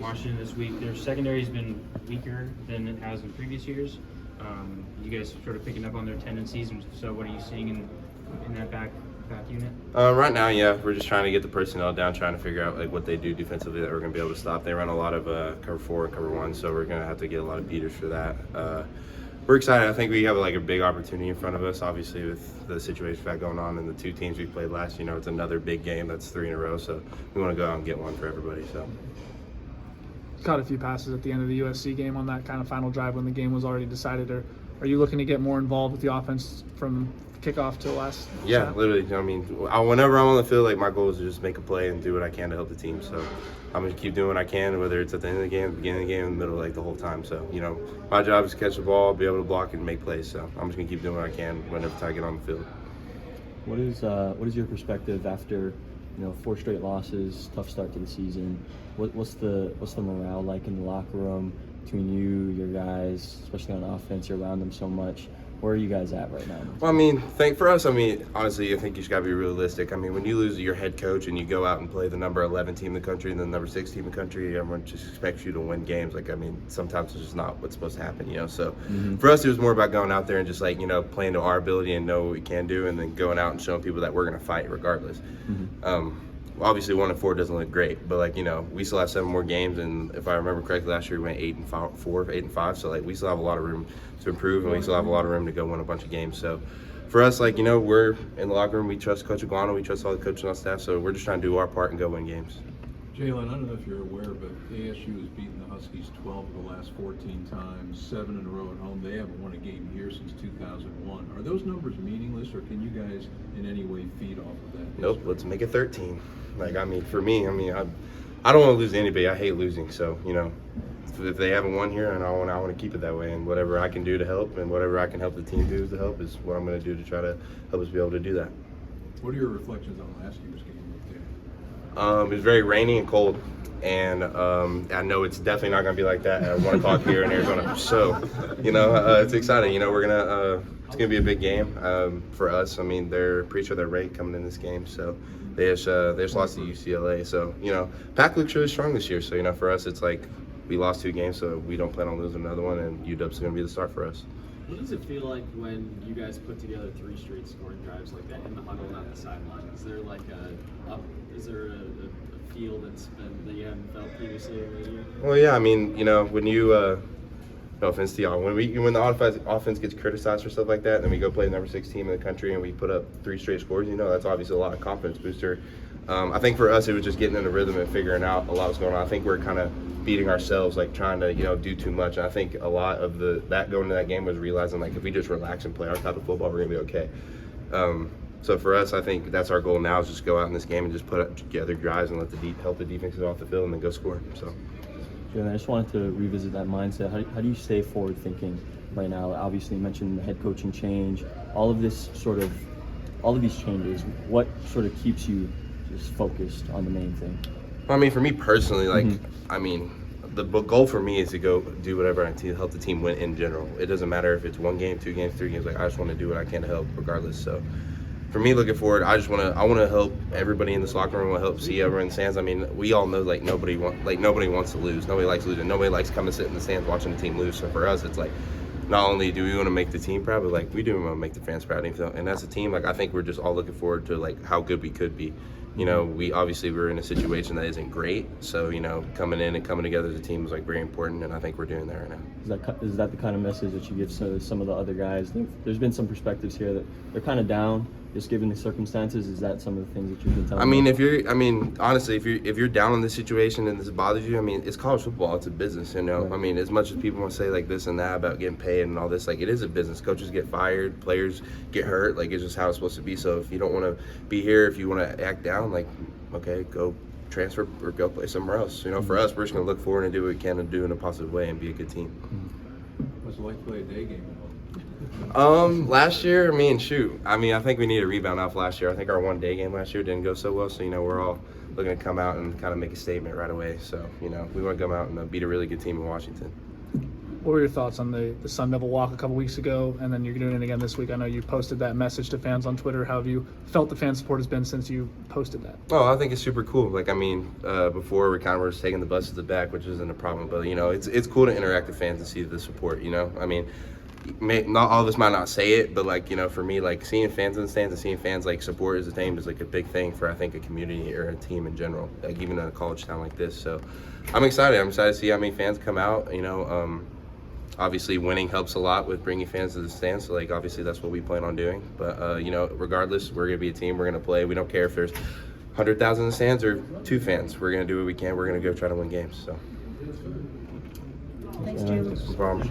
Washington this week, their secondary's been weaker than it has in previous years. You guys sort of picking up on their tendencies, and so what are you seeing in that back unit? Right now, yeah, we're just trying to get the personnel down, trying to figure out like what they do defensively that we're going to be able to stop. They run a lot of cover 4 and cover 1, so we're going to have to get a lot of beaters for that. We're excited. I think we have like a big opportunity in front of us, obviously, with the situation we've got going on and the 2 teams we played last. It's another big game. That's 3 in a row, so we want to go out and get one for everybody. So. Caught a few passes at the end of the USC game on that kind of final drive when the game was already decided. Or are you looking to get more involved with the offense from kickoff to last? Yeah, shot? literally. Whenever I'm on the field, like my goal is to just make a play and do what I can to help the team. So I'm gonna keep doing what I can, whether it's at the end of the game, the beginning of the game, in the middle, like the whole time. So my job is to catch the ball, be able to block and make plays. So I'm just gonna keep doing what I can whenever I get on the field. What is your perspective after 4 straight losses, tough start to the season? What's the morale like in the locker room between you, your guys, especially on offense? You're around them so much. Where are you guys at right now? Well, for us, honestly, I think you just got to be realistic. When you lose your head coach and you go out and play the number 11 team in the country and the number 6 team in the country, everyone just expects you to win games. Sometimes it's just not what's supposed to happen, So for us, it was more about going out there and just playing to our ability and know what we can do, and then going out and showing people that we're going to fight regardless. Obviously 1-4 doesn't look great, but we still have 7 more games, and if I remember correctly, last year we went 8-5, so we still have a lot of room to improve, and we still have a lot of room to go win a bunch of games. So for us, we're in the locker room, we trust Coach Aguano, we trust all the coaches on staff, so we're just trying to do our part and go win games. Jalen, I don't know if you're aware, but ASU has beaten the Huskies 12 of the last 14 times, 7 in a row at home. They haven't won a game here since 2001. Are those numbers meaningless, or can you guys in any way feed off of that? Nope, let's make it 13. For me, I don't want to lose to anybody. I hate losing, so if they haven't won here, and I want to keep it that way, and whatever I can do to help, and whatever I can help the team do to help is what I'm going to do to try to help us be able to do that. What are your reflections on last year's game? It was very rainy and cold, and I know it's definitely not going to be like that at 1 o'clock here in Arizona. So, it's exciting. It's going to be a big game for us. They're pretty sure they're ranked coming in this game, so they just lost to UCLA. So, Pac looks really strong this year. So, for us, it's like we lost 2 games, so we don't plan on losing another one, and UW's going to be the start for us. What does it feel like when you guys put together 3 straight scoring drives like that in the huddle and on the sideline? Is there a feel that you haven't felt previously in the year? Well, yeah, when you no offense to y'all, when the offense gets criticized for stuff like that, then we go play the number 6 team in the country and we put up 3 straight scores, that's obviously a lot of confidence booster. I think for us, it was just getting in the rhythm and figuring out a lot was going on. I think we're kind of beating ourselves, trying to, do too much. And I think a lot of that going into that game was realizing, if we just relax and play our type of football, we're going to be okay. So for us, I think that's our goal now is just go out in this game and just put up together drives and help the defense get off the field and then go score. So. I just wanted to revisit that mindset. How do you stay forward thinking right now? Obviously, you mentioned the head coaching change, all of these changes. What sort of keeps you just focused on the main thing? For me personally, the goal for me is to go do whatever I can to help the team win in general. It doesn't matter if it's 1 game, 2 games, 3 games. I just want to do what I can to help regardless. So for me, looking forward, I want to help everybody in this locker room. I want to help see everyone in the stands. We all know nobody wants to lose. Nobody likes losing. Nobody likes coming sit in the stands watching the team lose. So for us, it's not only do we want to make the team proud, but we do want to make the fans proud. And as a team, I think we're just all looking forward to how good we could be. We're in a situation that isn't great. So coming in and coming together as a team is very important, and I think we're doing that right now. Is that the kind of message that you give to some of the other guys? There's been some perspectives here that they're kind of down, just given the circumstances. Is that some of the things that you can tell them? Honestly, if you're down in this situation and this bothers you, it's college football. It's a business, Right. As much as people want to say this and that about getting paid and all this, it is a business. Coaches get fired, players get hurt. It's just how it's supposed to be. So if you don't want to be here, if you want to act down, okay, go transfer or go play somewhere else. For us, we're just going to look forward and do what we can and do in a positive way and be a good team. What's it like to play a day game? Last year, I think we need a rebound off last year. I think our 1-day game last year didn't go so well, so we're all looking to come out and kind of make a statement right away. So we want to come out and beat a really good team in Washington. What were your thoughts on the Sun Devil walk a couple weeks ago, and then you're doing it again this week? I know you posted that message to fans on Twitter. How have you felt the fan support has been since you posted that? Oh, I think it's super cool. Like, I mean, before we kind of were just taking the buses to the back, which isn't a problem, but, you know, it's cool to interact with fans and see the support, you know? I mean, not all of us might not say it, but, like, you know, for me, like, seeing fans in the stands and seeing fans, like, support as a team is, like, a big thing for, I think, a community or a team in general, like, even in a college town like this. So I'm excited. I'm excited to see how many fans come out, you know. Obviously, winning helps a lot with bringing fans to the stands. So, like, obviously, that's what we plan on doing. But, you know, regardless, we're going to be a team. We're going to play. We don't care if there's 100,000 in the stands or 2 fans. We're going to do what we can. We're going to go try to win games. So, Thanks, Jalen. no problem.